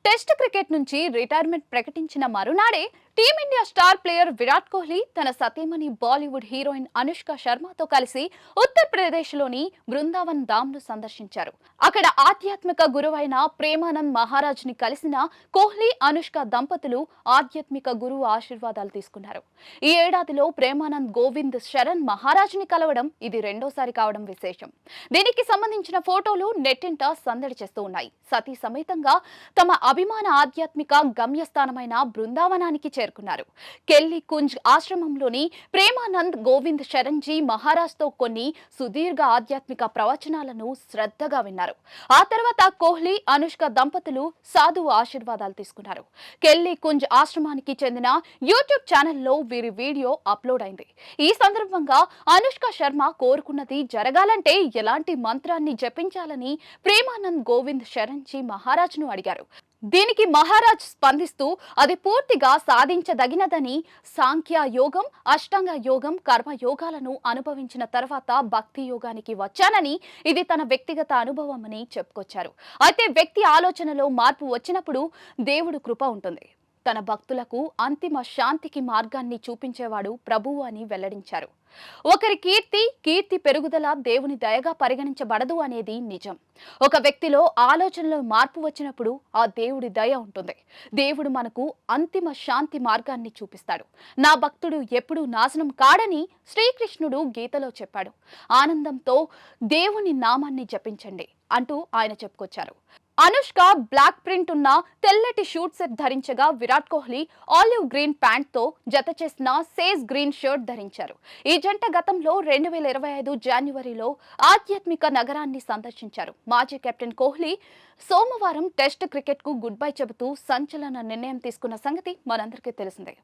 Test cricket నుంచి retirement ప్రకటించిన మరునాడే Team India star player Virat Kohli తన సతీమణి బాలీవుడ్ హీరోయిన్ అనుష్క శర్మతో కలిసి ఉత్తరప్రదేశ్లోని బృందావన్ ధామ్ను సందర్శించారు. అక్కడ ఆధ్యాత్మిక గురువైన ప్రేమానంద్ మహారాజ్ ని కలిసిన కోహ్లీ, అనుష్క దంపతులు ఆధ్యాత్మిక గురువు ఆశీర్వాదాలు తీసుకున్నారు. ఈ ఏడాదిలో ప్రేమానంద్ గోవింద్ శరణ్ మహారాజ్ ని కలవడం ఇది రెండోసారి కావడం విశేషం. దీనికి సంబంధించిన ఫోటోలు నెట్టింట సందడి చేస్తూ ఉన్నాయి. సతీ సమేతంగా తమ అభిమాన ఆధ్యాత్మిక గమ్యస్థానమైన బృందావనానికి చేరుకున్నారు. కెల్లి కుంజ్ ఆశ్రమంలోని ప్రేమానంద్ గోవింద్ శరణ్జీ మహారాజ్తో కొన్ని సుదీర్ఘ ఆధ్యాత్మిక ప్రవచనాలను శ్రద్ధగా విన్నారు. ఆ తర్వాత కోహ్లీ, అనుష్క దంపతులు సాధువు ఆశీర్వాదాలు తీసుకున్నారు. కెల్లి కుంజ్ ఆశ్రమానికి చెందిన యూట్యూబ్ ఛానల్లో వీరి వీడియో అప్లోడ్ అయింది. ఈ సందర్భంగా అనుష్క శర్మ కోరుకున్నది జరగాలంటే ఎలాంటి మంత్రాన్ని జపించాలని ప్రేమానంద్ గోవింద్ శరణ్జీ మహారాజ్ను అడిగారు. దీనికి మహారాజ్ స్పందిస్తూ అది పూర్తిగా సాధించదగినదని, సాంఖ్య యోగం, అష్టాంగ యోగం, కర్మ యోగాలను అనుభవించిన తర్వాత భక్తి యోగానికి వచ్చానని, ఇది తన వ్యక్తిగత అనుభవమని చెప్పుకొచ్చారు. అయితే వ్యక్తి ఆలోచనలో మార్పు వచ్చినప్పుడు దేవుడు కృప ఉంటుంది. తన భక్తులకు అంతిమ శాంతికి మార్గాన్ని చూపించేవాడు ప్రభువు అని వెల్లడించారు. ఒకరి కీర్తి పెరుగుదల దేవుని దయగా పరిగణించబడదు అనేది నిజం. ఒక వ్యక్తిలో ఆలోచనలో మార్పు వచ్చినప్పుడు ఆ దేవుడి దయ ఉంటుంది. దేవుడు మనకు అంతిమ శాంతి మార్గాన్ని చూపిస్తాడు. నా భక్తుడు ఎప్పుడూ నాశనం కాడని శ్రీకృష్ణుడు గీతలో చెప్పాడు. ఆనందంతో దేవుని నామాన్ని జపించండి అంటూ ఆయన చెప్పుకొచ్చారు. అనుష్క బ్లాక్ ప్రింట్ ఉన్న తెల్లటి షూట్ సెట్ ధరించగా, Virat Kohli olive green pant తో జత చేసిన సేజ్ గ్రీన్ షర్ట్ ధరించారు. ఈ జంట గతంలో 2025 జనవరిలో ఆధ్యాత్మిక నగరాన్ని సందర్శించారు. మాజీ కెప్టెన్ కోహ్లీ సోమవారం టెస్ట్ క్రికెట్ కు గుడ్ బై చెబుతూ సంచలన నిర్ణయం తీసుకున్న సంగతి మనందరికీ తెలిసిందే.